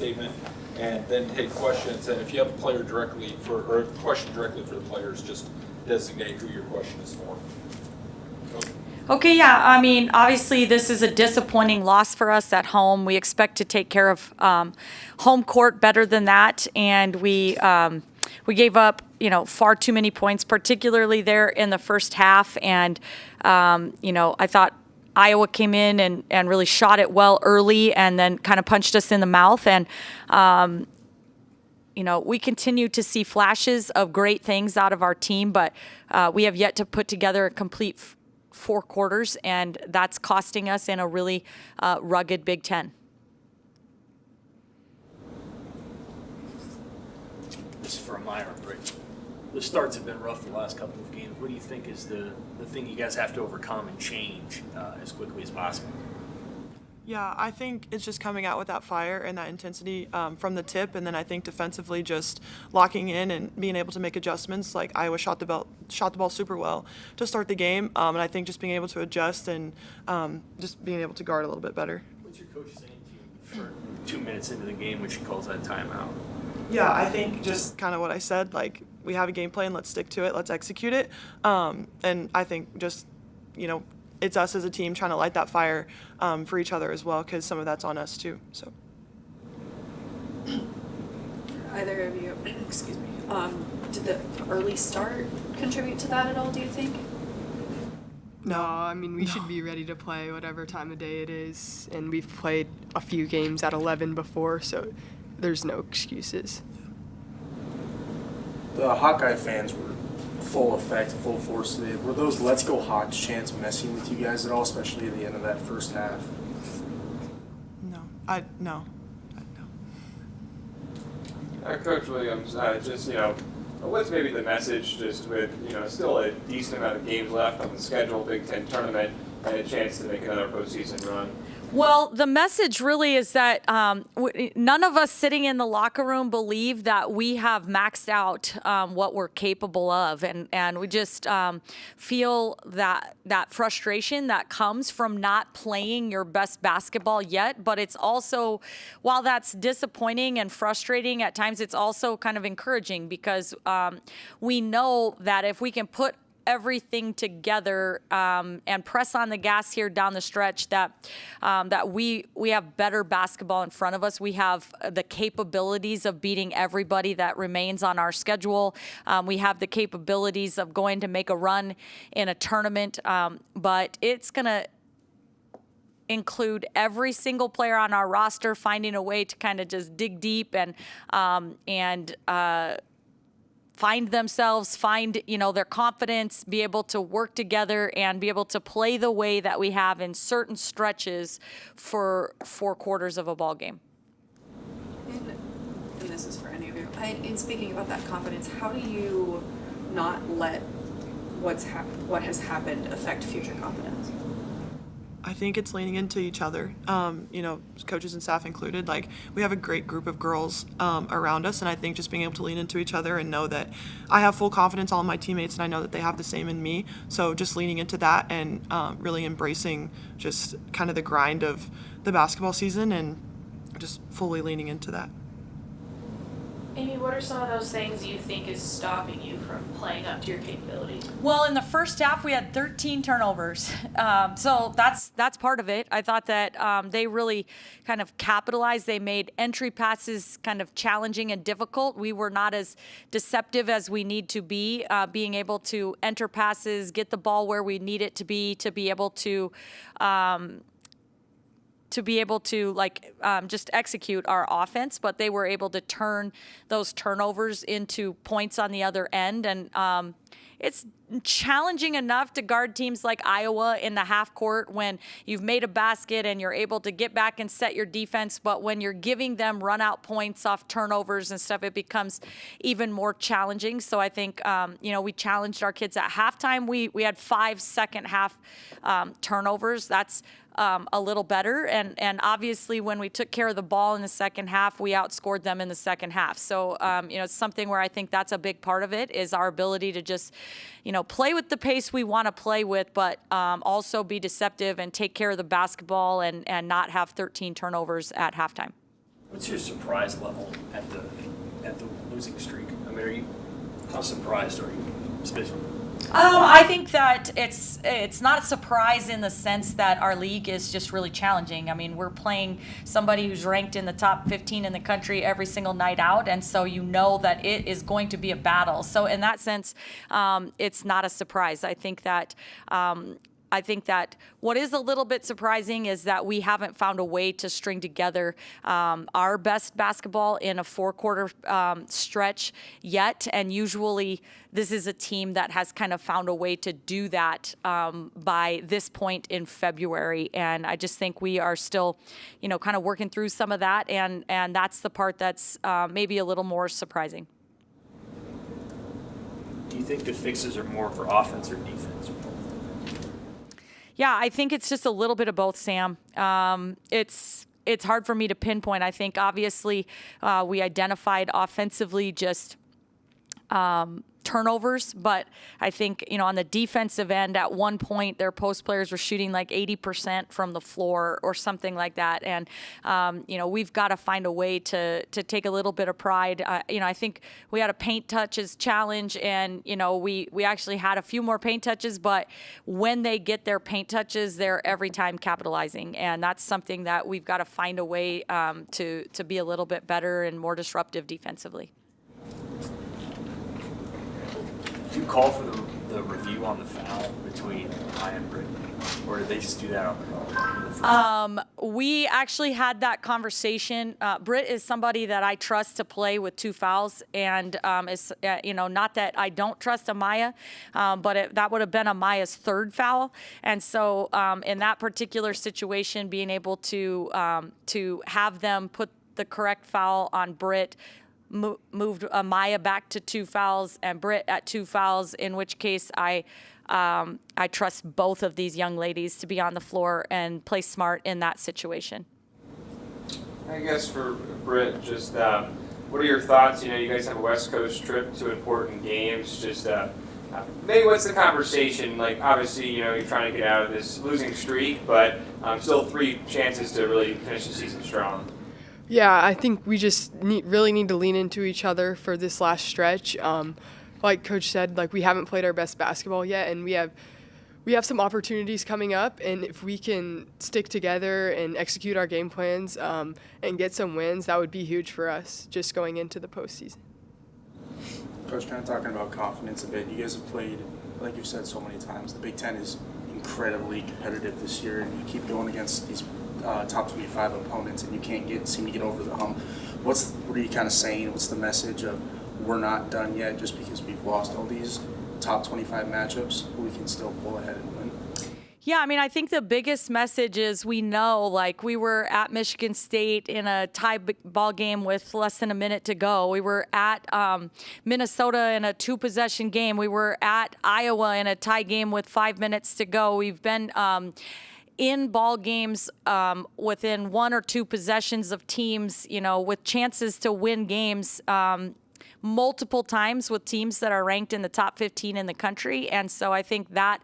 statement and then take questions. And if you have a player directly or a question directly for the players, just designate who your question is for. Okay, yeah. I mean, obviously, this is a disappointing loss for us at home. We expect to take care of home court better than that, and we gave up, far too many points, particularly there in the first half. And I thought Iowa came in and really shot it well early, and then kind of punched us in the mouth. And we continue to see flashes of great things out of our team, but we have yet to put together a complete 4 quarters, and that's costing us in a really rugged Big Ten. This is for Myron, right? The starts have been rough the last couple of games. What do you think is the thing you guys have to overcome and change as quickly as possible? Yeah, I think it's just coming out with that fire and that intensity from the tip, and then I think defensively just locking in and being able to make adjustments. Like Iowa shot the ball super well to start the game, and I think just being able to adjust and just being able to guard a little bit better. What's your coach saying to you for 2 minutes into the game when she calls that timeout? Yeah, I think just kind of what I said. Like, we have a game plan, let's stick to it, let's execute it, and I think just it's us as a team trying to light that fire for each other as well, because some of that's on us too. So. Either of you, excuse me, did the early start contribute to that at all, do you think? No, I mean, we should be ready to play whatever time of day it is, and we've played a few games at 11 before, so there's no excuses. The Hawkeye fans were full effect, full force today. Were those "Let's Go Hawks" chants messing with you guys at all, especially at the end of that first half? No. Coach Williams, what's maybe the message just with, still a decent amount of games left on the schedule, Big Ten tournament, and a chance to make another postseason run? Well, the message really is that none of us sitting in the locker room believe that we have maxed out what we're capable of. And we just feel that frustration that comes from not playing your best basketball yet. But it's also, while that's disappointing and frustrating at times, it's also kind of encouraging, because we know that if we can put everything together and press on the gas here down the stretch, that we have better basketball in front of us. We have the capabilities of beating everybody that remains on our schedule. We have the capabilities of going to make a run in a tournament, but it's going to include every single player on our roster finding a way to kind of just dig deep and find themselves, find their confidence, be able to work together, and be able to play the way that we have in certain stretches for 4 quarters of a ball game. And this is for any of you. In speaking about that confidence, how do you not let what has happened affect future confidence? I think it's leaning into each other, coaches and staff included. Like, we have a great group of girls around us, and I think just being able to lean into each other and know that I have full confidence in all my teammates, and I know that they have the same in me. So just leaning into that and really embracing just kind of the grind of the basketball season and just fully leaning into that. Amy, what are some of those things you think is stopping you from playing up to your capabilities? Well, in the first half, we had 13 turnovers. So that's part of it. I thought that they really kind of capitalized. They made entry passes kind of challenging and difficult. We were not as deceptive as we need to be, being able to enter passes, get the ball where we need it to be able to just execute our offense, but they were able to turn those turnovers into points on the other end. And it's challenging enough to guard teams like Iowa in the half court when you've made a basket and you're able to get back and set your defense. But when you're giving them run out points off turnovers and stuff, it becomes even more challenging. So I think, we challenged our kids at halftime. We had 5 second half turnovers. That's a little better. And obviously when we took care of the ball in the second half, we outscored them in the second half. So, it's something where I think that's a big part of it, is our ability to just, play with the pace we want to play with, but also be deceptive and take care of the basketball and not have 13 turnovers at halftime. What's your surprise level at the losing streak? I mean, how surprised are you? I think that it's not a surprise in the sense that our league is just really challenging. I mean, we're playing somebody who's ranked in the top 15 in the country every single night out, and so you know that it is going to be a battle. So in that sense, it's not a surprise. I think that what is a little bit surprising is that we haven't found a way to string together our best basketball in a 4-quarter stretch yet. And usually this is a team that has kind of found a way to do that by this point in February. And I just think we are still, kind of working through some of that. And that's the part that's maybe a little more surprising. Do you think the fixes are more for offense or defense? Yeah, I think it's just a little bit of both, Sam. It's hard for me to pinpoint. I think obviously we identified offensively just turnovers, but I think, on the defensive end, at one point their post players were shooting like 80% from the floor or something like that. And, we've got to find a way to take a little bit of pride. I think we had a paint touches challenge and, we actually had a few more paint touches, but when they get their paint touches, they're every time capitalizing. And that's something that we've got to find a way to be a little bit better and more disruptive defensively. Do you call for the review on the foul between Maya and Brittany, or did they just do that on the first? We actually had that conversation. Britt is somebody that I trust to play with 2 fouls, and is not that I don't trust Amaya, but that would have been Amaya's 3rd foul, and so in that particular situation, being able to have them put the correct foul on Britt. Moved Amaya back to 2 fouls and Britt at 2 fouls, in which case I trust both of these young ladies to be on the floor and play smart in that situation. I guess for Britt, just what are your thoughts? You guys have a West Coast trip to important games. Just maybe what's the conversation? Like, obviously, you're trying to get out of this losing streak, but still 3 chances to really finish the season strong. Yeah, I think we just really need to lean into each other for this last stretch. Like Coach said, we haven't played our best basketball yet, and we have some opportunities coming up. And if we can stick together and execute our game plans and get some wins, that would be huge for us just going into the postseason. Coach, kind of talking about confidence a bit. You guys have played, like you've said so many times, the Big Ten is incredibly competitive this year, and you keep going against these top 25 opponents, and you can't seem to get over the hump. What are you kind of saying? What's the message of we're not done yet just because we've lost all these top 25 matchups? We can still pull ahead and win. Yeah, I mean, I think the biggest message is we know, we were at Michigan State in a tie ball game with less than a minute to go. We were at Minnesota in a 2-possession game. We were at Iowa in a tie game with 5 minutes to go. We've been in ball games within 1 or 2 possessions of teams, with chances to win games multiple times with teams that are ranked in the top 15 in the country. And so I think that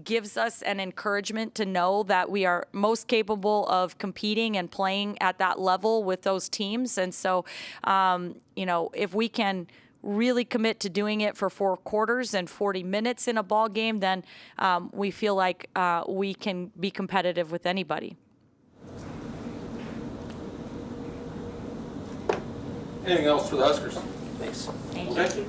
gives us an encouragement to know that we are most capable of competing and playing at that level with those teams. And so, if we can really commit to doing it for 4 quarters and 40 minutes in a ball game, then we feel like we can be competitive with anybody. Anything else for the Huskers? Thanks. Thank you. Thank you.